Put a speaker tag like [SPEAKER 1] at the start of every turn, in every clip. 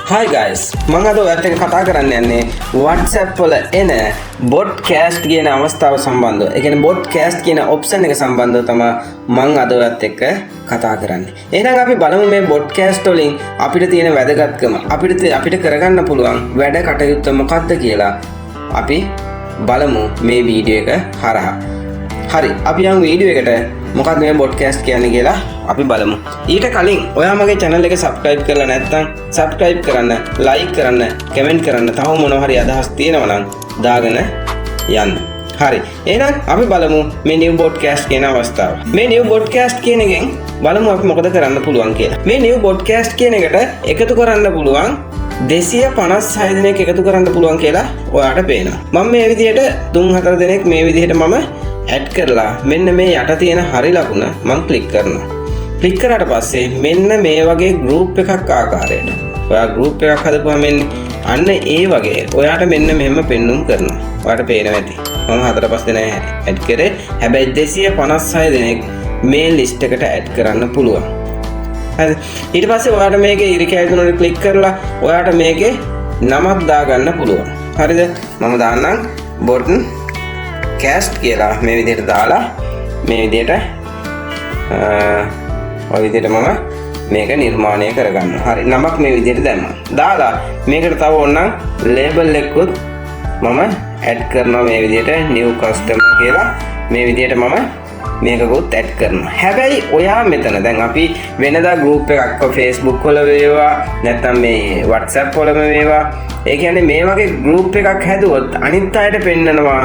[SPEAKER 1] Hi guys, මම අද ඔයත් එක්ක කතා කරන්න යන්නේ WhatsApp වල එන බොඩ්කාස්ට් කියන අවස්ථාව සම්බන්ධව. ඒ කියන්නේ බොඩ්කාස්ට් කියන ඔප්ෂන් එක සම්බන්ධව තමයි මම අද ඔයත් එක්ක කතා කරන්නේ. එහෙනම් අපි බලමු මේ බොඩ්කාස්ට් වලින් අපිට තියෙන වැදගත්කම, අපිට කරගන්න පුළුවන් වැඩ කටයුත්ත මොකක්ද කියලා අපි බලමු මේ වීඩියෝ එක හරහා. හරි, අපි යමු වීඩියෝ එකට. මොකක්ද මේ බොඩ්කාස්ට් කියන්නේ කියලා අපි බලමු. ඊට කලින් ඔයා මගේ channel එක subscribe කරලා නැත්නම් subscribe කරන්න, like කරන්න, comment කරන්න, තව මොනවා හරි අදහස් තියෙනවා නම් දාගෙන යන්න. හරි. එහෙනම් අපි බලමු මේ new broadcast කියන අවස්ථාව. මේ new broadcast කියන එකෙන් බලමු අපි මොකද කරන්න පුළුවන් කියලා. මේ new broadcast කියන එකට එකතු කරන්න පුළුවන් 256 දෙනෙක් එකතු කරන්න පුළුවන් කියලා ඔයාට පේනවා. මම මේ විදිහට 3-4 දෙනෙක් මේ විදිහට මම ඇඩ් කරලා මෙන්න මේ යට තියෙන හරි ලකුණ මම ක්ලික් කරනවා. ක්ලික් කරාට පස්සේ මෙන්න මේ වගේ ගෲප් එකක් ආකාරයට ඔයා ගෲප් එකක් හදපුවම අන්න ඒ වගේ ඔයාට මෙන්න මෙහෙම පෙන්눔 කරනවා. ඔයාට පේනවා ඇති. මම 4-5 දෙනා ඇඩ් කරේ. හැබැයි 256 දෙනෙක් මේ ලිස්ට් එකට ඇඩ් කරන්න පුළුවන්. හරි. ඊට පස්සේ ඔයාට මේකේ ඉරිකැවිදුනට ක්ලික් කරලා ඔයාට මේකේ නමක් දාගන්න පුළුවන්. හරිද? මම දාන්නම් බොඩ්කාස්ට් කියලා මේ විදිහට දාලා මේ විදිහට ඔය විදිහට මම මේක නිර්මාණය කරගන්නවා. හරි, නමක් මේ විදිහට දැම්මා. දාලා මේකට තව ඕනනම් ලේබල් එකකුත් මම ඇඩ් කරනවා මේ විදිහට new customer කියලා මේ විදිහට මම මේකකුත් ඇඩ් කරනවා. හැබැයි ඔයා මෙතන දැන් අපි වෙනදා group එකක් Facebook වල වේවා නැත්නම් මේ WhatsApp වලම වේවා, ඒ කියන්නේ මේ වගේ group එකක් හැදුවොත් අනිත් අයට පෙන්නනවා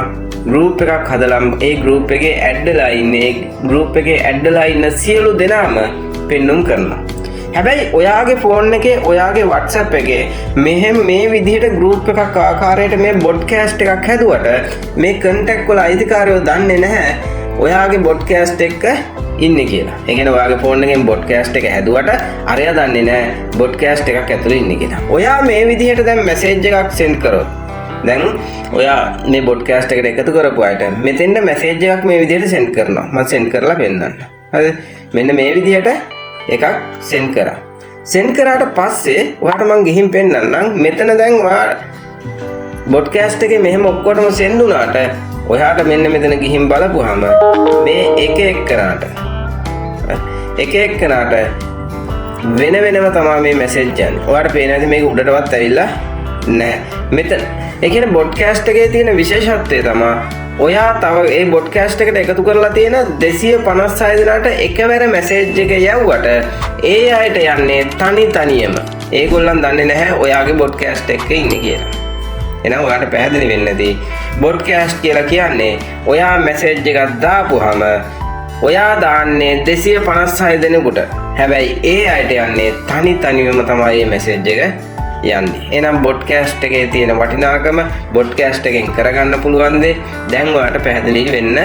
[SPEAKER 1] group එකක් හදලා ඒ group එකේ ඇඩ්ලා ඉන්නේ, group එකේ ඇඩ්ලා ඉන්න සියලු දෙනාම පෙන්눔 කරනවා. හැබැයි ඔයාගේ ෆෝන් එකේ ඔයාගේ WhatsApp එකේ මෙහෙම මේ විදිහට group එකක් ආකාරයට මේ බොඩ්කාස්ට් එකක් හැදුවට මේ contact වල අයිතිකාරයෝ දන්නේ නැහැ ඔයාගේ බොඩ්කාස්ට් එක ඉන්නේ කියලා. ඒ කියන්නේ ඔයාගේ ෆෝන් එකෙන් බොඩ්කාස්ට් එක හැදුවට අරයා දන්නේ නැහැ බොඩ්කාස්ට් එකක් ඇතුලේ ඉන්නේ කියලා. ඔයා මේ විදිහට දැන් මැසේජ් එකක් send කරොත් දැන් ඔයා මේ බොඩ්කාස්ට් එකට එකතු කරපු අයට මෙතෙන්ට මැසේජ් එකක් මේ විදිහට send කරනවා. මම send කරලා පෙන්නන්න. හරිද? මෙන්න මේ විදිහට එකක් send කරා. send කරාට පස්සේ ඔයාට මම ගිහින් පෙන්නන්නම්. මෙතන දැන් ඔයා බොඩ්කාස්ට් එකේ මෙහෙම ඔක්කොටම send වුණාට ඔයාට මෙන්න මෙතන ගිහින් බලපුවාම මේ එක එක්කනට වෙන වෙනම තමයි මේ මැසේජ් යන්නේ. ඔයාට පේනවාද මේක උඩටවත් ඇවිල්ලා නැහැ. මෙතන ඒ කියන්නේ බොඩ්කාස්ට් එකේ තියෙන විශේෂත්වය තමයි ඔයා තව ඒ බොඩ්කාස්ට් එකට එකතු කරලා තියෙන 256 දෙනාට එකවර මැසේජ් එක යවුවට ඒ අයට යන්නේ තනියම. ඒගොල්ලන් දන්නේ නැහැ ඔයාගේ බොඩ්කාස්ට් එකේ ඉන්නේ කියලා. එහෙනම් ඔයාට පැහැදිලි වෙන්නේ නැති බොඩ්කාස්ට් කියලා කියන්නේ ඔයා මැසේජ් එකක් දාපුවාම ඔයා දාන්නේ 256 දෙනෙකුට. හැබැයි ඒ අයට යන්නේ තනියම තමයි මේ මැසේජ් එක යන්නේ. එහෙනම් බොඩ්කාස්ට් එකේ තියෙන වටිනාකම, බොඩ්කාස්ට් එකෙන් කරගන්න පුළුවන් දේ දැන් ඔයාට පැහැදිලි වෙන්න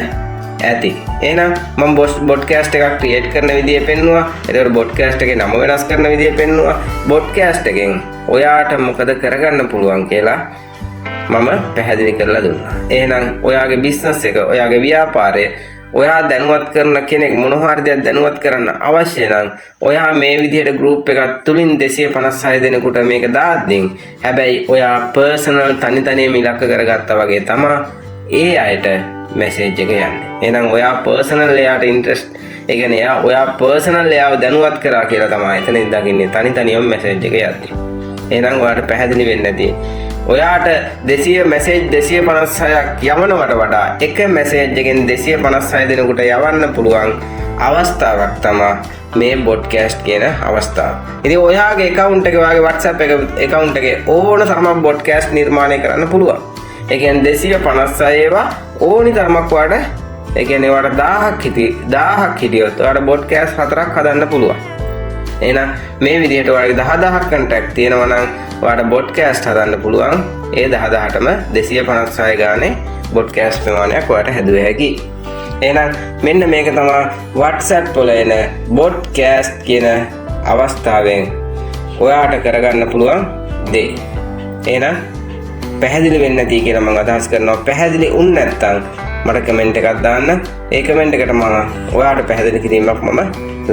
[SPEAKER 1] ඇති. එහෙනම් මම බොඩ්කාස්ට් එකක් ක්‍රියේට් කරන විදිය පෙන්නුවා. ඒතකොට බොඩ්කාස්ට් එකේ නම වෙනස් කරන විදිය පෙන්නුවා. බොඩ්කාස්ට් එකෙන් ඔයාට මොකද කරගන්න පුළුවන් කියලා මම පැහැදිලි කරලා දුන්නා. එහෙනම් ඔයාගේ බිස්නස් එක, ඔයාගේ ව්‍යාපාරය ඔයා දැනුවත් කරන කෙනෙක් මොනවා හරි දෙයක් දැනුවත් කරන්න අවශ්‍ය නම් ඔයා මේ විදිහට group එකක් තුලින් 256 දෙනෙකුට මේක දාද්දී හැබැයි ඔයා personal තනියම ඉලක්ක කරගත්තා වගේ තමයි ඒ අයට message එක යන්නේ. එහෙනම් ඔයා personal එයාට interest, ඒ කියන්නේ ඔයා personal එයාව දැනුවත් කරා කියලා තමයි එතනින් දකින්නේ තනියම message එක යද්දී. එහෙනම් ඔයාට පැහැදිලි වෙන්නේ නැති ඔයාට 200 මැසේජ් 256ක් යවනවට වඩා එක මැසේජ් එකෙන් 256 දෙනෙකුට යවන්න පුළුවන් අවස්ථාවක් තමයි මේ බොඩ්කාස්ට් කියන අවස්ථාව. ඉතින් ඔයාගේ account එකේ ඔයාගේ WhatsApp account එකේ ඕන තරමක් බොඩ්කාස්ට් නිර්මාණය කරන්න පුළුවන්. ඒ කියන්නේ 256 ඒවා ඕනි තරමක් ඔයාට, ඒ කියන්නේ ඔයාට 1000ක් හිටියොත් ඔයාට බොඩ්කාස්ට් 4ක් හදන්න පුළුවන්. එහෙනම් මේ විදිහට ඔයාගේ 10000ක් contact තියෙනවා නම් ඔයාට බොඩ්කාස්ට් හදන්න පුළුවන්. ඒ 10000ටම 256 ගානේ බොඩ්කාස්ට් ප්‍රමාණයක් ඔයාට හැදුව හැකියි. එහෙනම් මෙන්න මේක තමයි WhatsApp වල එන බොඩ්කාස්ට් කියන අවස්ථාවෙන් ඔයාට කරගන්න පුළුවන් දේ. එහෙනම් පැහැදිලි වෙන්නේ නැති කියලා මම අදහස් කරනවා. පැහැදිලි වුණ නැත්නම් මට කමෙන්ට් එකක් දාන්න. ඒ කමෙන්ට් එකට මම ඔයාට පැහැදිලි කිරීමක් මම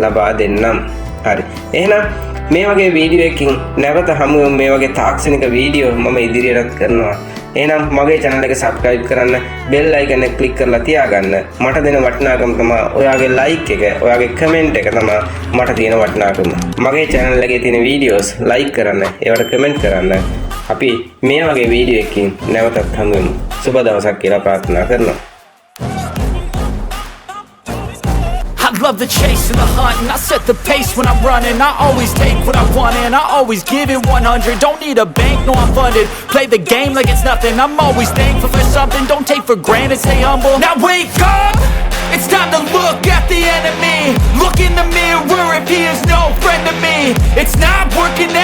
[SPEAKER 1] ලබා දෙන්නම්. හරි. එහෙනම් මේ වගේ වීඩියෝ එකකින් නැවත හමුවෙමු. මේ වගේ තාක්ෂණික වීඩියෝ මම ඉදිරියටත් කරනවා. එහෙනම් මගේ channel එක subscribe කරන්න, bell icon එක click කරලා තියාගන්න. මට දෙන වටිනාකම තමයි ඔයාගේ like එක, ඔයාගේ comment එක තමයි මට තියෙන වටිනාකම. මගේ channel එකේ තියෙන videos like කරන්න, ඒවට comment කරන්න. අපි මේ වගේ වීඩියෝ එකකින් නැවතත් හමුවෙමු. සුබ දවසක් කියලා ප්‍රාර්ථනා කරනවා.
[SPEAKER 2] I love the chase and the hunt, and I set the pace when I'm running. I always take what I want and I always give it 100. Don't need a bank, no I'm funded. Play the game like it's nothing. I'm always thankful for something. Don't take for granted, stay humble. Now wake up! It's time to look at the enemy. Look in the mirror if he is no friend to me. It's not working out.